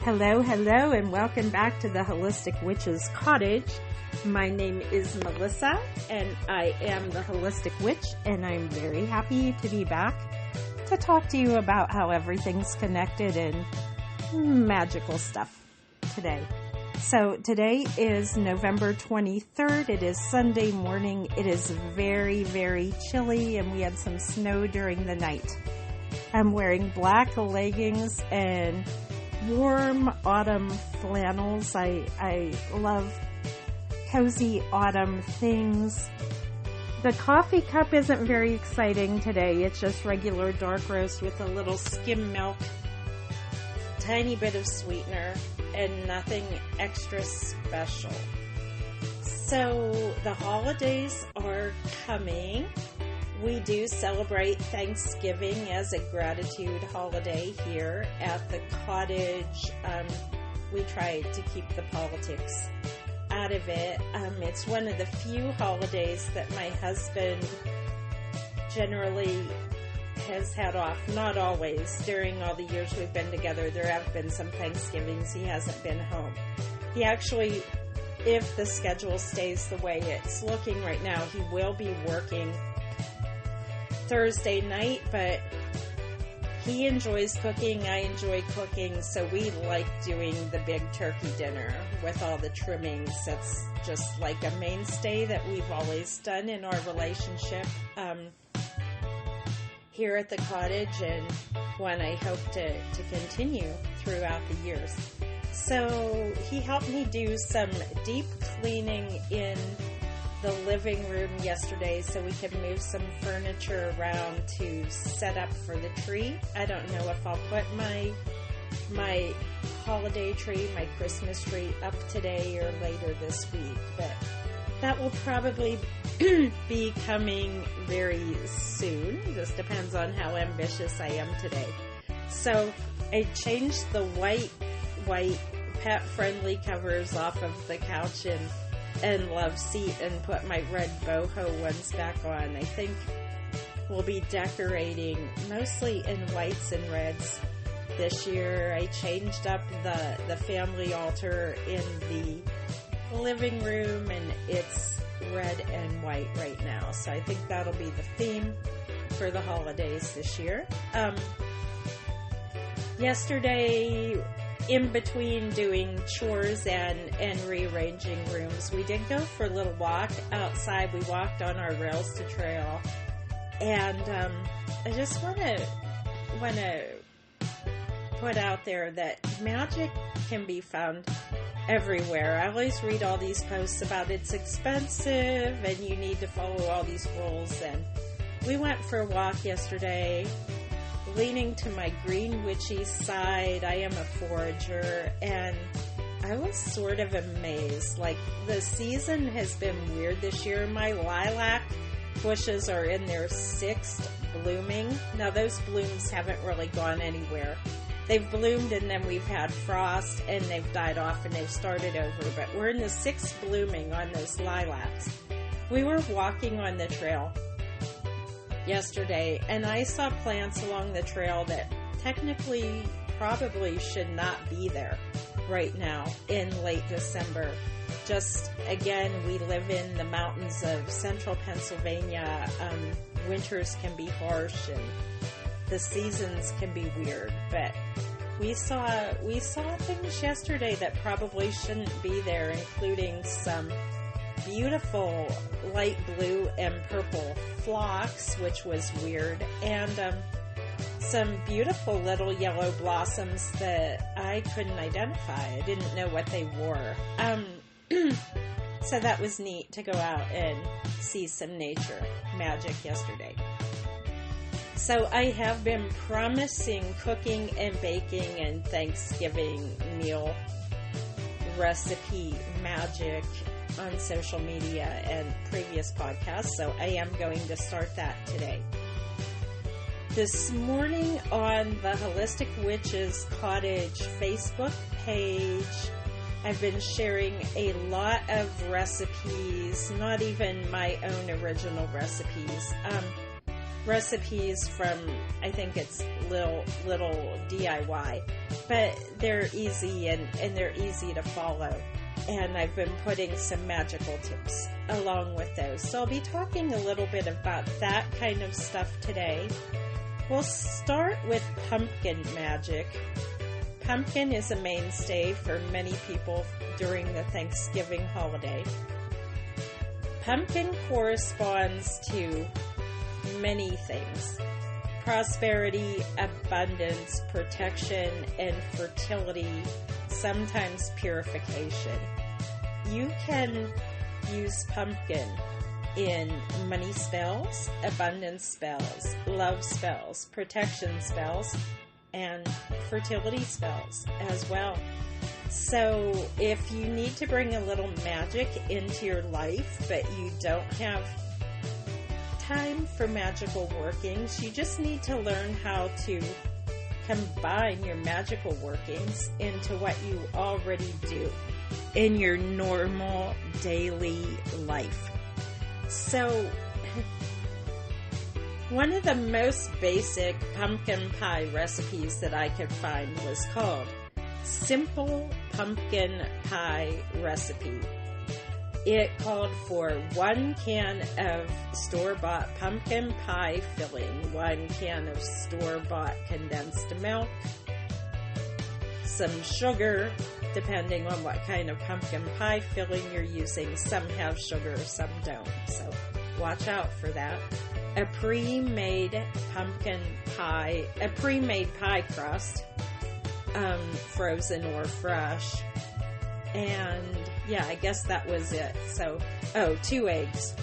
Hello, and welcome back to the Holistic Witch's Cottage. My name is Melissa, and I am the Holistic Witch, and I'm very happy to be back to talk to you about how everything's connected and magical stuff today. So today is November 23rd. It is Sunday morning. It is very, very chilly, and we had some snow during the night. I'm wearing black leggings and warm autumn flannels. I love cozy autumn things. The coffee cup isn't very exciting today. It's just regular dark roast with a little skim milk, tiny bit of sweetener, and nothing extra special. So the holidays are coming. We do celebrate Thanksgiving as a gratitude holiday here at the cottage. We try to keep the politics out of it. It's one of the few holidays that my husband generally has had off. Not always. During all the years we've been together, there have been some Thanksgivings he hasn't been home. He actually, if the schedule stays the way it's looking right now, he will be working Thursday night, but he enjoys cooking, I enjoy cooking, so we like doing the big turkey dinner with all the trimmings. That's just like a mainstay that we've always done in our relationship here at the cottage, and one I hope to continue throughout the years. So he helped me do some deep cleaning in the living room yesterday so we could move some furniture around to set up for the tree. I don't know if I'll put my holiday tree, my Christmas tree up today or later this week, but that will probably be coming very soon. Just depends on how ambitious I am today. So I changed the white pet-friendly covers off of the couch and love seat and put my red boho ones back on. I think we'll be decorating mostly in whites and reds this year. I changed up the family altar in the living room, and it's red and white right now. So I think that'll be the theme for the holidays this year. Yesterday, in between doing chores and rearranging rooms, we did go for a little walk outside. We walked on our rails to trail, and I just want to put out there that magic can be found everywhere. I always read all these posts about it's expensive and you need to follow all these rules, and we went for a walk yesterday, leaning to my green witchy side. I am a forager, and I was sort of amazed. Like, the season has been weird this year. My lilac bushes are in their 6th blooming. Now, those blooms haven't really gone anywhere. They've bloomed, and then we've had frost, and they've died off, and they've started over. But we're in the 6th blooming on those lilacs. We were walking on the trail yesterday, and I saw plants along the trail that technically probably should not be there right now in late December. Just, again, we live in the mountains of central Pennsylvania. Winters can be harsh and the seasons can be weird, but we saw things yesterday that probably shouldn't be there, including some beautiful light blue and purple phlox, which was weird, and some beautiful little yellow blossoms that I couldn't identify. I didn't know what they were. So that was neat to go out and see some nature magic yesterday. So I have been promising cooking and baking and Thanksgiving meal recipe magic on social media and previous podcasts, so I am going to start that today. This morning on the Holistic Witch's Cottage Facebook page, I've been sharing a lot of recipes, not even my own original recipes. recipes from, I think it's little DIY, but they're easy and they're easy to follow. And I've been putting some magical tips along with those. So I'll be talking a little bit about that kind of stuff today. We'll start with pumpkin magic. Pumpkin is a mainstay for many people during the Thanksgiving holiday. Pumpkin corresponds to many things: prosperity, abundance, protection, and fertility, sometimes purification. You can use pumpkin in money spells, abundance spells, love spells, protection spells, and fertility spells as well. So if you need to bring a little magic into your life, but you don't have time for magical workings, you just need to learn how to combine your magical workings into what you already do in your normal daily life. So, one of the most basic pumpkin pie recipes that I could find was called Simple Pumpkin Pie Recipe. It called for 1 can of store-bought pumpkin pie filling, 1 can of store-bought condensed milk, some sugar, depending on what kind of pumpkin pie filling you're using. Some have sugar, some don't, so watch out for that. A pre-made pie crust, frozen or fresh. And yeah, I guess that was it. So, 2 eggs.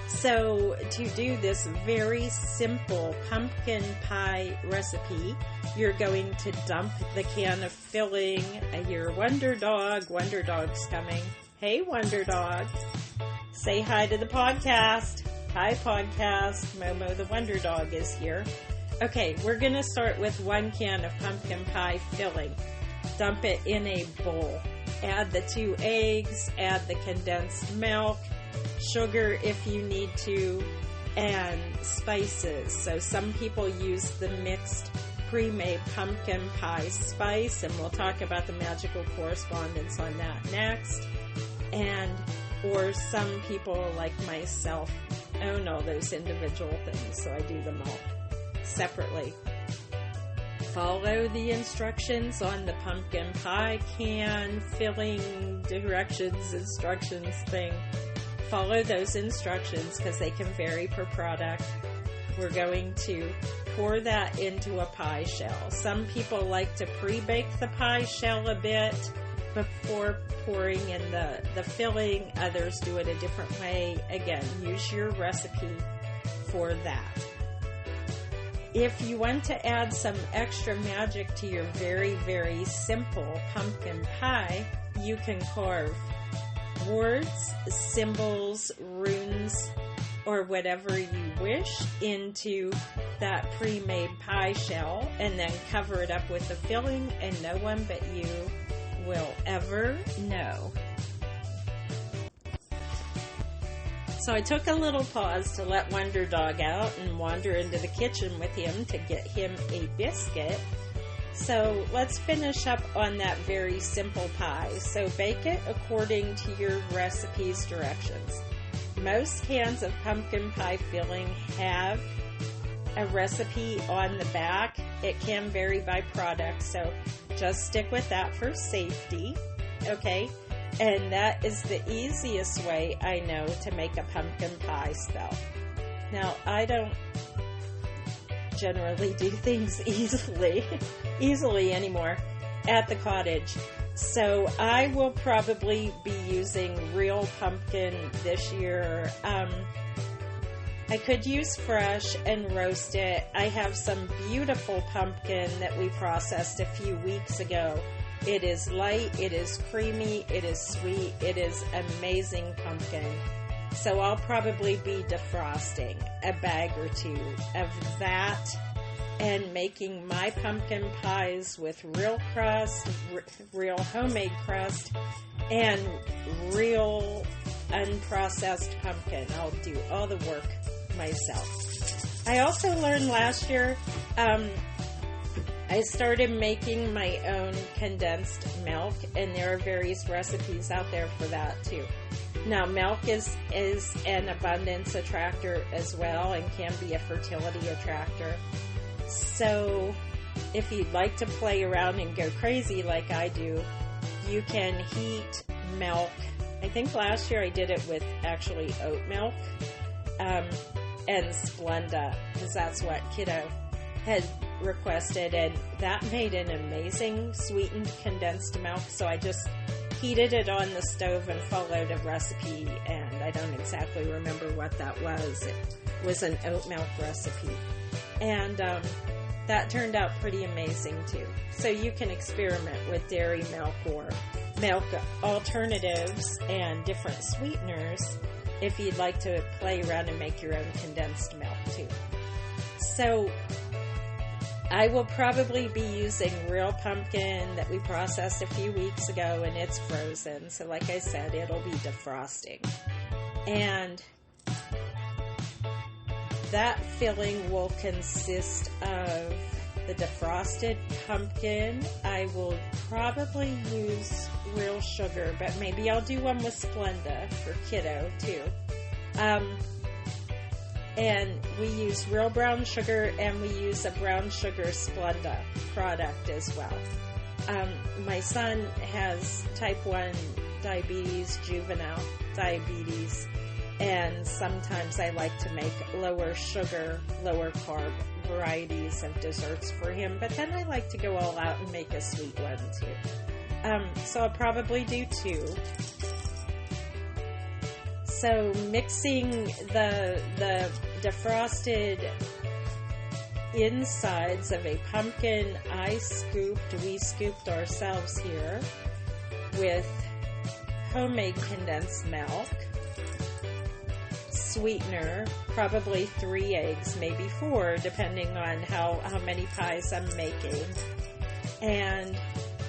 So to do this very simple pumpkin pie recipe, you're going to dump the can of filling. I hear Wonder Dog. Wonder Dog's coming. Hey, Wonder Dog. Say hi to the podcast. Hi, podcast. Momo the Wonder Dog is here. Okay, we're going to start with 1 can of pumpkin pie filling. Dump it in a bowl. Add the 2 eggs, add the condensed milk, sugar if you need to, and spices. So some people use the mixed pre-made pumpkin pie spice, and we'll talk about the magical correspondence on that next. Or some people like myself own all those individual things, so I do them all separately. Follow the instructions on the pumpkin pie can, filling instructions thing. Follow those instructions because they can vary per product. We're going to pour that into a pie shell. Some people like to pre-bake the pie shell a bit before pouring in the filling. Others do it a different way. Again, use your recipe for that. If you want to add some extra magic to your very, very simple pumpkin pie, you can carve words, symbols, runes, or whatever you wish into that pre-made pie shell, and then cover it up with the filling, and no one but you will ever know. So I took a little pause to let Wonder Dog out and wander into the kitchen with him to get him a biscuit. So let's finish up on that very simple pie. So bake it according to your recipe's directions. Most cans of pumpkin pie filling have a recipe on the back. It can vary by product, so just stick with that for safety, okay? And that is the easiest way I know to make a pumpkin pie spell. Now, I don't generally do things easily anymore at the cottage. So I will probably be using real pumpkin this year. I could use fresh and roast it. I have some beautiful pumpkin that we processed a few weeks ago. It is light, it is creamy, it is sweet, it is amazing pumpkin. So I'll probably be defrosting a bag or 2 of that and making my pumpkin pies with real crust, real homemade crust, and real unprocessed pumpkin. I'll do all the work myself. I also learned last year, I started making my own condensed milk, and there are various recipes out there for that too. Now, milk is an abundance attractor as well, and can be a fertility attractor. So, if you'd like to play around and go crazy like I do, you can heat milk. I think last year I did it with actually oat milk and Splenda, because that's what Kiddo had requested, and that made an amazing sweetened condensed milk. So I just heated it on the stove and followed a recipe, and I don't exactly remember what that was. It was an oat milk recipe, and that turned out pretty amazing too. So you can experiment with dairy milk or milk alternatives and different sweeteners if you'd like to play around and make your own condensed milk too. So I will probably be using real pumpkin that we processed a few weeks ago, and it's frozen. So like I said, it'll be defrosting. And that filling will consist of the defrosted pumpkin. I will probably use real sugar, but maybe I'll do one with Splenda for Kiddo too. And we use real brown sugar, and we use a brown sugar Splenda product as well. My son has type 1 diabetes, juvenile diabetes, and sometimes I like to make lower sugar, lower carb varieties of desserts for him, but then I like to go all out and make a sweet one too. So I'll probably do 2. So mixing the defrosted insides of a pumpkin we scooped ourselves here with homemade condensed milk, sweetener, probably 3 eggs, maybe 4, depending on how many pies I'm making, and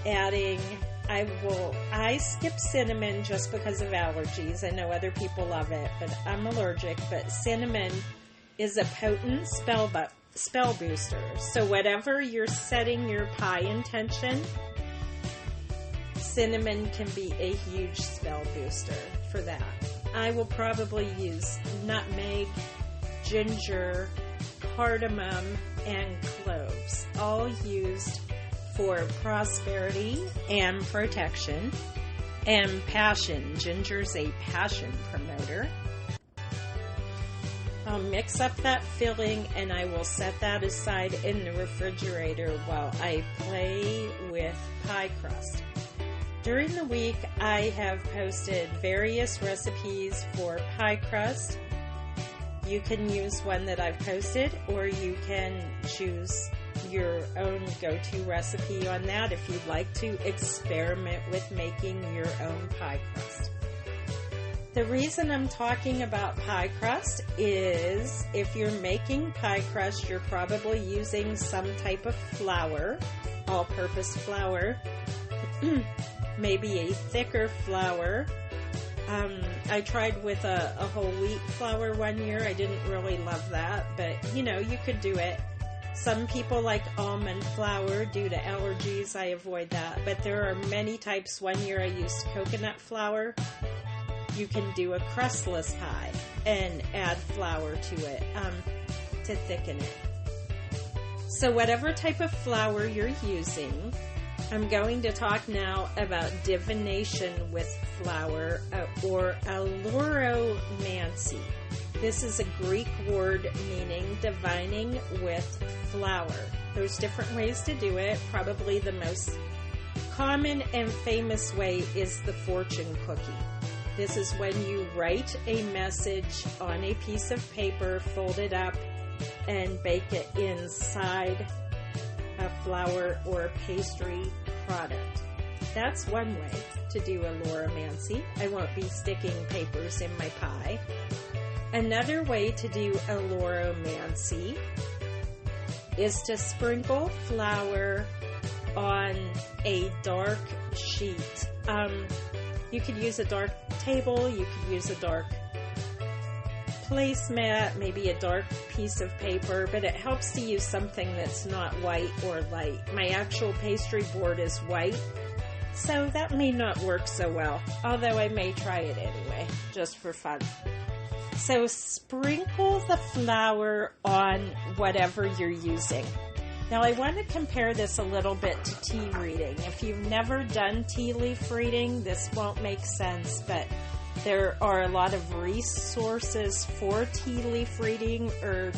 adding, I skip cinnamon just because of allergies. I know other people love it, but I'm allergic. But cinnamon is a potent spell booster. So whatever you're setting your pie intention, cinnamon can be a huge spell booster for that. I will probably use nutmeg, ginger, cardamom, and cloves, all used for prosperity and protection and passion. Ginger's a passion promoter. I'll mix up that filling, and I will set that aside in the refrigerator while I play with pie crust. During the week, I have posted various recipes for pie crust. You can use one that I've posted, or you can choose your own go-to recipe on that if you'd like to experiment with making your own pie crust. The reason I'm talking about pie crust is if you're making pie crust, you're probably using some type of flour, all-purpose flour, maybe a thicker flour. I tried with a whole wheat flour one year. I didn't really love that, but you could do it. Some people like almond flour due to allergies. I avoid that. But there are many types. One year I used coconut flour. You can do a crustless pie and add flour to it to thicken it. So whatever type of flour you're using, I'm going to talk now about divination with flour or aleuromancy. This is a Greek word meaning divining with flour. There's different ways to do it. Probably the most common and famous way is the fortune cookie. This is when you write a message on a piece of paper, fold it up, and bake it inside a flour or pastry product. That's one way to do aleuromancy. I won't be sticking papers in my pie. Another way to do aleuromancy is to sprinkle flour on a dark sheet. You could use a dark table, you could use a dark placemat, maybe a dark piece of paper, but it helps to use something that's not white or light. My actual pastry board is white, so that may not work so well, although I may try it anyway, just for fun. So sprinkle the flour on whatever you're using. Now I want to compare this a little bit to tea reading. If you've never done tea leaf reading, this won't make sense, but there are a lot of resources for tea leaf reading, or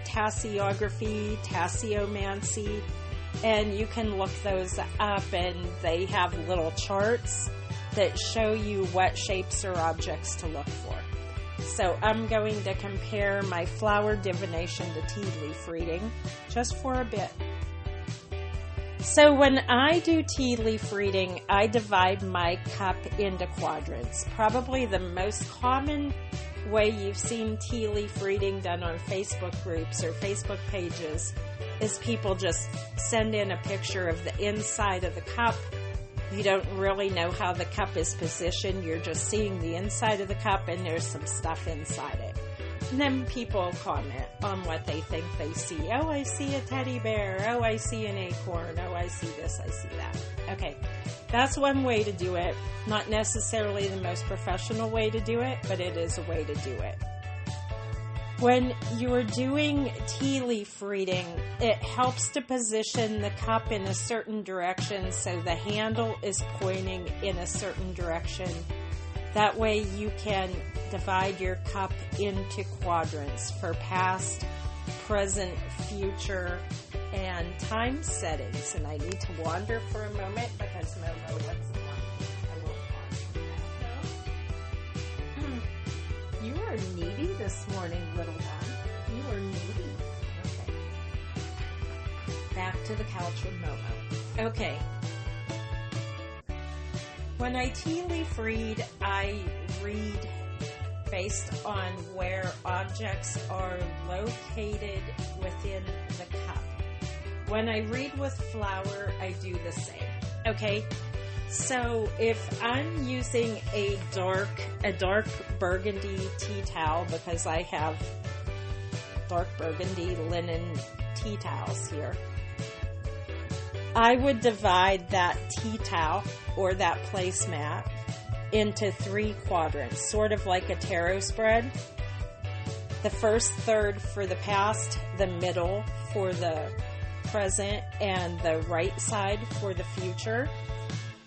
tasseography, tasseomancy, and you can look those up, and they have little charts that show you what shapes or objects to look for. So I'm going to compare my flower divination to tea leaf reading just for a bit. So when I do tea leaf reading, I divide my cup into quadrants. Probably the most common way you've seen tea leaf reading done on Facebook groups or Facebook pages is people just send in a picture of the inside of the cup. You don't really know how the cup is positioned. You're just seeing the inside of the cup, and there's some stuff inside it. And then people comment on what they think they see. Oh, I see a teddy bear. Oh, I see an acorn. Oh, I see this. I see that. Okay, that's one way to do it. Not necessarily the most professional way to do it, but it is a way to do it. When you're doing tea leaf reading, it helps to position the cup in a certain direction so the handle is pointing in a certain direction. That way you can divide your cup into quadrants for past, present, future, and time settings. And I need to wander for a moment because Momo wants to You are needy this morning, little one. You are needy. Okay. Back to the couch with Momo. Okay. When I tea leaf read, I read based on where objects are located within the cup. When I read with flour, I do the same. Okay? So if I'm using a dark burgundy tea towel, because I have dark burgundy linen tea towels here, I would divide that tea towel or that placemat into 3 quadrants, sort of like a tarot spread. The first third for the past, the middle for the present, and the right side for the future.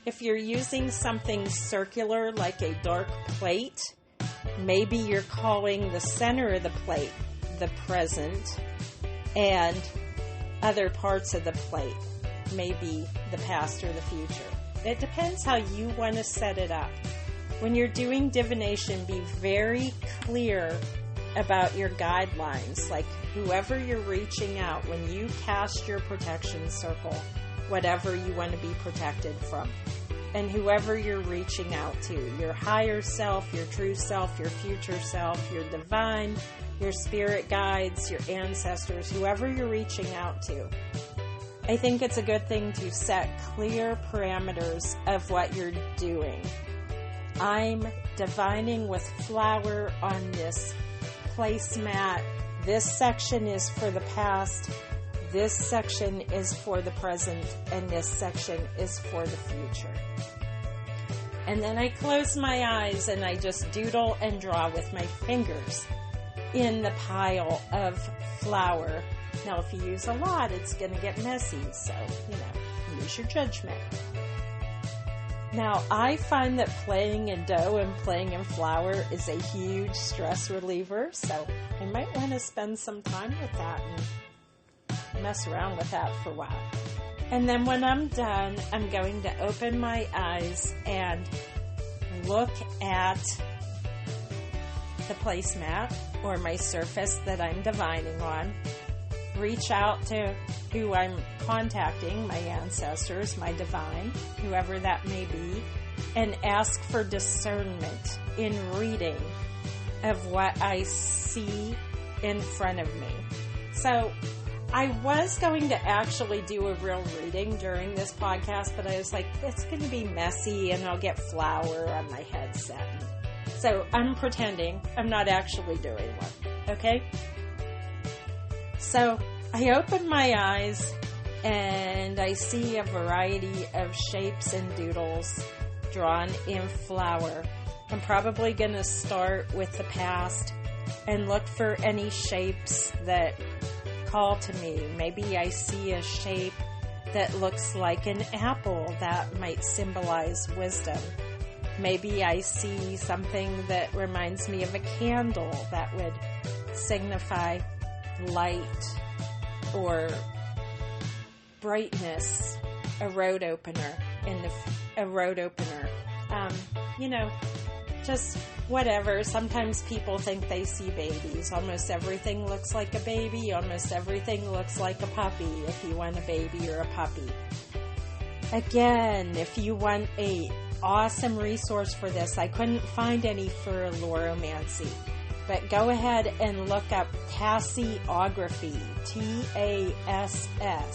If you're using something circular like a dark plate, maybe you're calling the center of the plate the present and other parts of the plate, maybe the past or the future. It depends how you want to set it up. When you're doing divination, be very clear about your guidelines, like whoever you're reaching out when you cast your protection circle, whatever you want to be protected from. And whoever you're reaching out to, your higher self, your true self, your future self, your divine, your spirit guides, your ancestors, whoever you're reaching out to. I think it's a good thing to set clear parameters of what you're doing. I'm divining with flour on this placemat. This section is for the past. This section is for the present, and this section is for the future. And then I close my eyes and I just doodle and draw with my fingers in the pile of flour. Now, if you use a lot, it's going to get messy, so, use your judgment. Now, I find that playing in dough and playing in flour is a huge stress reliever, so I might want to spend some time with that and mess around with that for a while. And then when I'm done, I'm going to open my eyes and look at the placemat or my surface that I'm divining on. Reach out to who I'm contacting, my ancestors, my divine, whoever that may be, and ask for discernment in reading of what I see in front of me. So I was going to actually do a real reading during this podcast, but I was like, it's going to be messy and I'll get flour on my headset. So I'm pretending. I'm not actually doing one. Okay? So I open my eyes and I see a variety of shapes and doodles drawn in flour. I'm probably going to start with the past and look for any shapes that call to me. Maybe I see a shape that looks like an apple that might symbolize wisdom. Maybe I see something that reminds me of a candle that would signify light or brightness. A road opener just whatever. Sometimes people think they see babies. Almost everything looks like a baby. Almost everything looks like a puppy if you want a baby or a puppy. Again, if you want a awesome resource for this, I couldn't find any for aleuromancy, but go ahead and look up tasseography, Tasseography,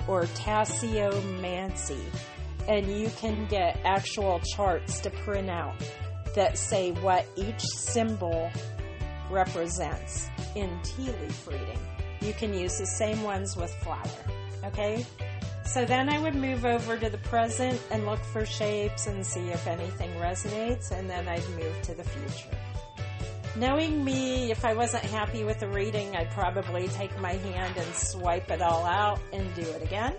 or tasseomancy, and you can get actual charts to print out that say what each symbol represents in tea leaf reading. You can use the same ones with flour, okay? So then I would move over to the present and look for shapes and see if anything resonates, and then I'd move to the future. Knowing me, if I wasn't happy with the reading, I'd probably take my hand and swipe it all out and do it again.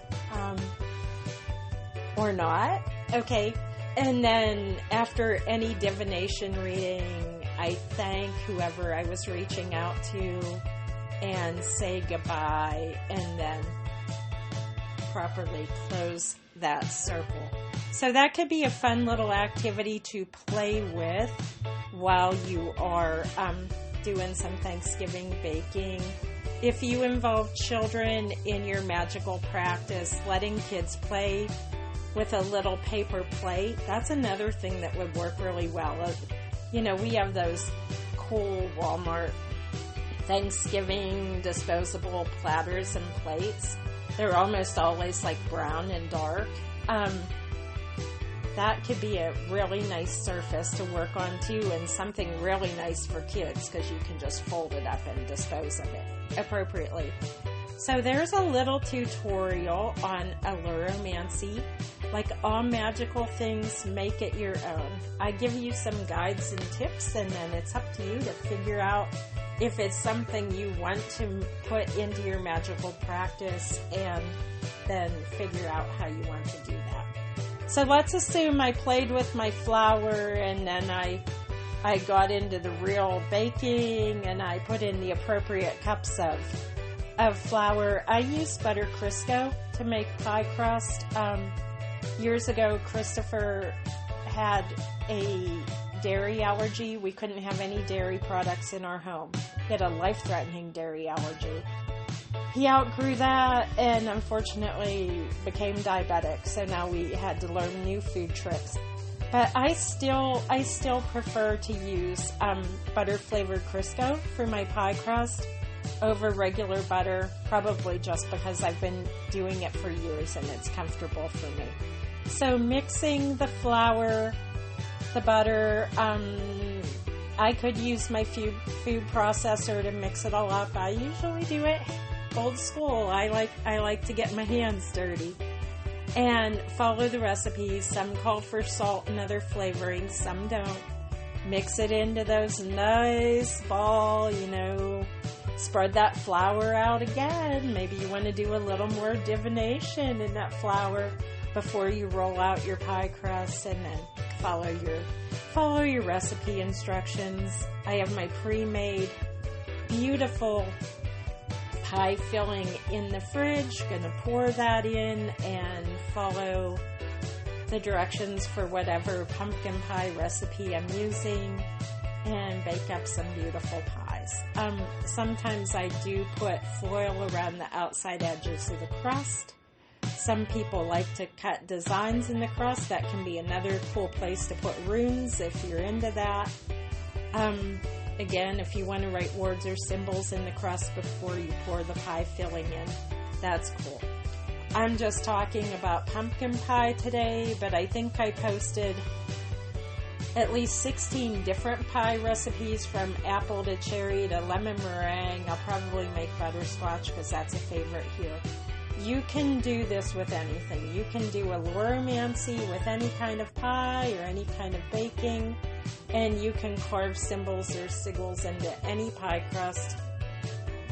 Or not. Okay. And then after any divination reading, I thank whoever I was reaching out to and say goodbye, and then properly close that circle. So that could be a fun little activity to play with while you are doing some Thanksgiving baking. If you involve children in your magical practice, letting kids play with a little paper plate, that's another thing that would work really well. You know, we have those cool Walmart Thanksgiving disposable platters and plates. They're almost always like brown and dark. That could be a really nice surface to work on too, and something really nice for kids because you can just fold it up and dispose of it appropriately. So there's a little tutorial on aleuromancy. Like all magical things, make it your own. I give you some guides and tips, and then it's up to you to figure out if it's something you want to put into your magical practice, and then figure out how you want to do that. So let's assume I played with my flour, and then I got into the real baking, and I put in the appropriate cups of flour. I use butter Crisco to make pie crust. Years ago, Christopher had a dairy allergy. We couldn't have any dairy products in our home. He had a life-threatening dairy allergy. He outgrew that and unfortunately became diabetic, so now we had to learn new food tricks. But I still prefer to use butter-flavored Crisco for my pie crust over regular butter, probably just because I've been doing it for years and it's comfortable for me. So mixing the flour, the butter, I could use my food processor to mix it all up. I usually do it old school. I like to get my hands dirty and follow the recipes. Some call for salt and other flavorings, some don't. Mix it into those nice ball, spread that flour out again. Maybe you want to do a little more divination in that flour before you roll out your pie crust, and then follow your recipe instructions. I have my pre-made beautiful pie filling in the fridge. Gonna pour that in and follow the directions for whatever pumpkin pie recipe I'm using and bake up some beautiful pies. Sometimes I do put foil around the outside edges of the crust. Some people like to cut designs in the crust. That can be another cool place to put runes if you're into that. Again, if you want to write words or symbols in the crust before you pour the pie filling in, that's cool. I'm just talking about pumpkin pie today, but I think I posted at least 16 different pie recipes, from apple to cherry to lemon meringue. I'll probably make butterscotch because that's a favorite here. You can do this with anything. You can do aleuromancy with any kind of pie or any kind of baking, and you can carve symbols or sigils into any pie crust,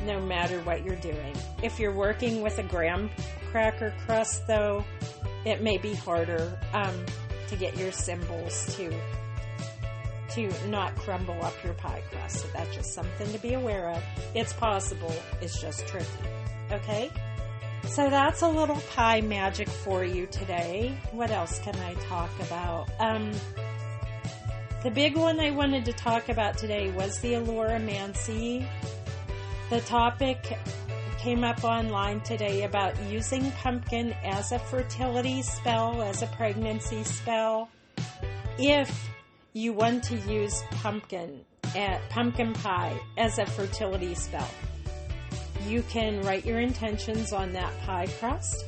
no matter what you're doing. If you're working with a graham cracker crust, though, it may be harder to get your symbols to not crumble up your pie crust. So that's just something to be aware of. It's possible. It's just tricky. Okay? So that's a little pie magic for you today. What else can I talk about? The big one I wanted to talk about today was the aleuromancy. The topic came up online today about using pumpkin as a fertility spell, as a pregnancy spell. If you want to use pumpkin pie as a fertility spell, you can write your intentions on that pie crust.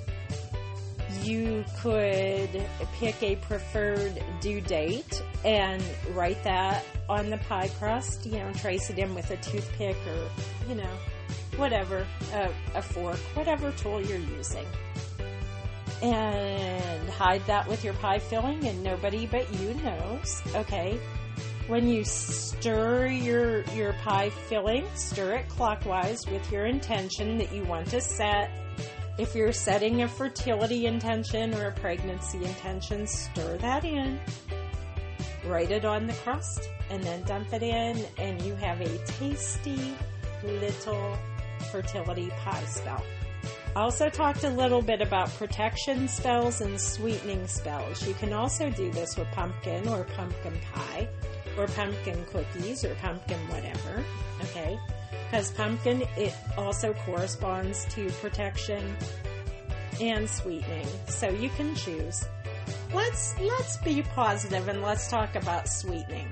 You could pick a preferred due date and write that on the pie crust, trace it in with a toothpick or, whatever, a fork, whatever tool you're using. And hide that with your pie filling, and nobody but you knows, okay? When you stir your pie filling, stir it clockwise with your intention that you want to set. If you're setting a fertility intention or a pregnancy intention, stir that in, write it on the crust, and then dump it in, and you have a tasty little fertility pie spell. I also talked a little bit about protection spells and sweetening spells. You can also do this with pumpkin or pumpkin pie or pumpkin cookies or pumpkin whatever, okay? Because pumpkin, it also corresponds to protection and sweetening, so you can choose. Let's be positive and let's talk about sweetening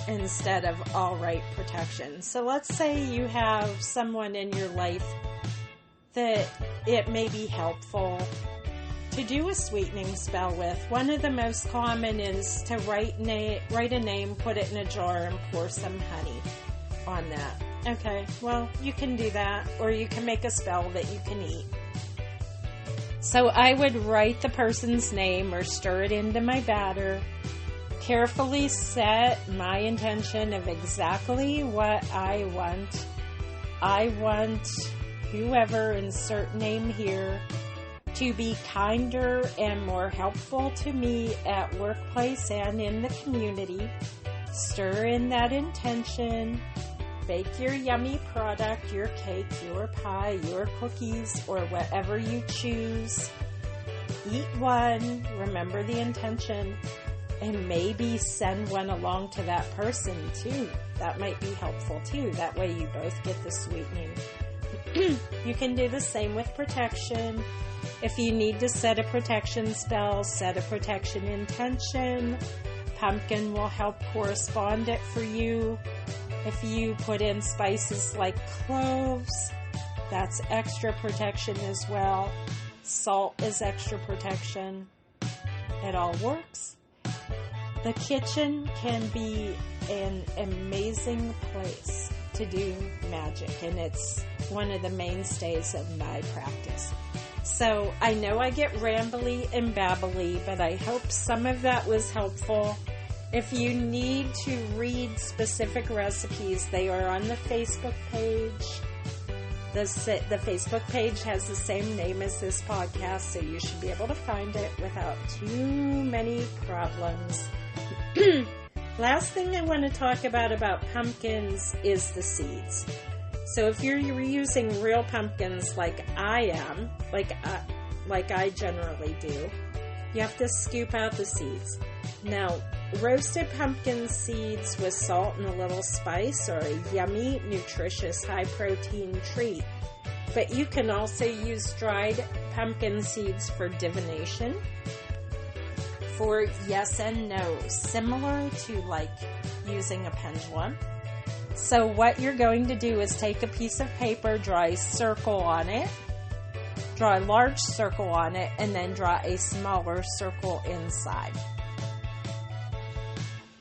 instead of outright protection. So let's say you have someone in your life that it may be helpful to do a sweetening spell with. One of the most common is to write a name, put it in a jar, and pour some honey on that. Okay, well, you can do that, or you can make a spell that you can eat. So I would write the person's name or stir it into my batter, carefully set my intention of exactly what I want. I want whoever, insert name here, to be kinder and more helpful to me at workplace and in the community. Stir in that intention. Bake your yummy product, your cake, your pie, your cookies, or whatever you choose. Eat one, remember the intention, and maybe send one along to that person too. That might be helpful too. That way you both get the sweetening. You can do the same with protection. If you need to set a protection spell, set a protection intention. Pumpkin will help correspond it for you. If you put in spices like cloves, that's extra protection as well. Salt is extra protection. It all works. The kitchen can be an amazing place to do magic, and it's one of the mainstays of my practice. So I know I get rambly and babbly, but I hope some of that was helpful. If you need to read specific recipes, they are on the Facebook page. The Facebook page has the same name as this podcast, so you should be able to find it without too many problems. Last thing I want to talk about pumpkins is the seeds. So if you're using real pumpkins like I am, like I generally do, you have to scoop out the seeds. Now, roasted pumpkin seeds with salt and a little spice are a yummy, nutritious, high-protein treat. But you can also use dried pumpkin seeds for divination, for yes and no, similar to like using a pendulum. So what you're going to do is take a piece of paper, draw a circle on it, draw a large circle on it, and then draw a smaller circle inside.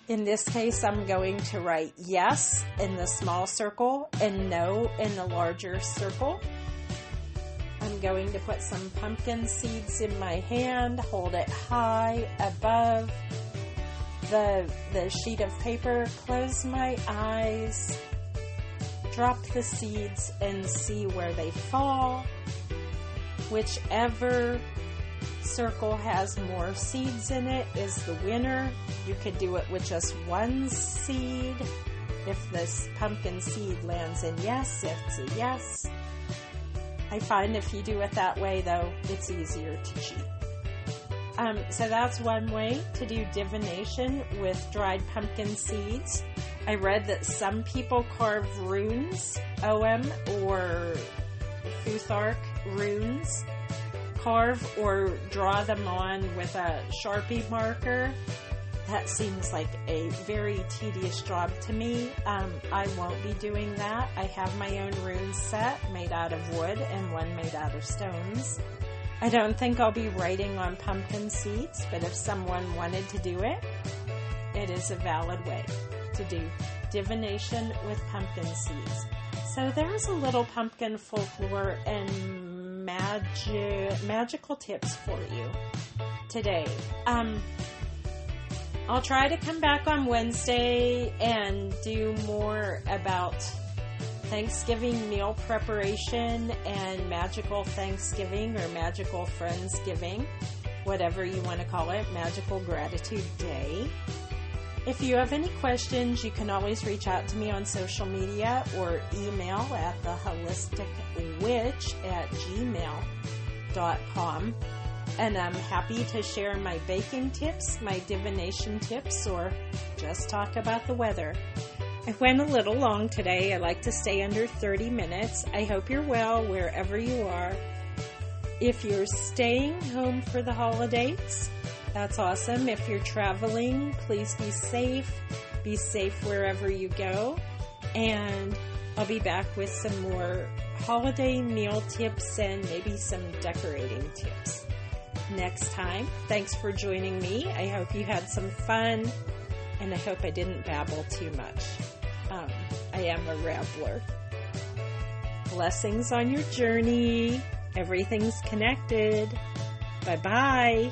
In this case, I'm going to write yes in the small circle and no in the larger circle. I'm going to put some pumpkin seeds in my hand, hold it high above the sheet of paper, close my eyes, drop the seeds and see where they fall. Whichever circle has more seeds in it is the winner. You could do it with just one seed. If this pumpkin seed lands in yes, it's a yes. I find if you do it that way, though, it's easier to cheat. So that's one way to do divination with dried pumpkin seeds. I read that some people carve runes, OM or Futhark runes, carve or draw them on with a Sharpie marker. That seems like a very tedious job to me. I won't be doing that. I have my own rune set made out of wood and one made out of stones. I don't think I'll be writing on pumpkin seeds, but if someone wanted to do it, it is a valid way to do divination with pumpkin seeds. So there's a little pumpkin folklore and magical tips for you today. I'll try to come back on Wednesday and do more about Thanksgiving meal preparation and magical Thanksgiving or magical Friendsgiving, whatever you want to call it, magical gratitude day. If you have any questions, you can always reach out to me on social media or email at theholisticwitch@gmail.com. And I'm happy to share my baking tips, my divination tips, or just talk about the weather. I went a little long today. I like to stay under 30 minutes. I hope you're well wherever you are. If you're staying home for the holidays, that's awesome. If you're traveling, please be safe. Be safe wherever you go. And I'll be back with some more holiday meal tips and maybe some decorating tips next time. Thanks for joining me. I hope you had some fun, and I hope I didn't babble too much. I am a rambler. Blessings on your journey. Everything's connected. Bye-bye.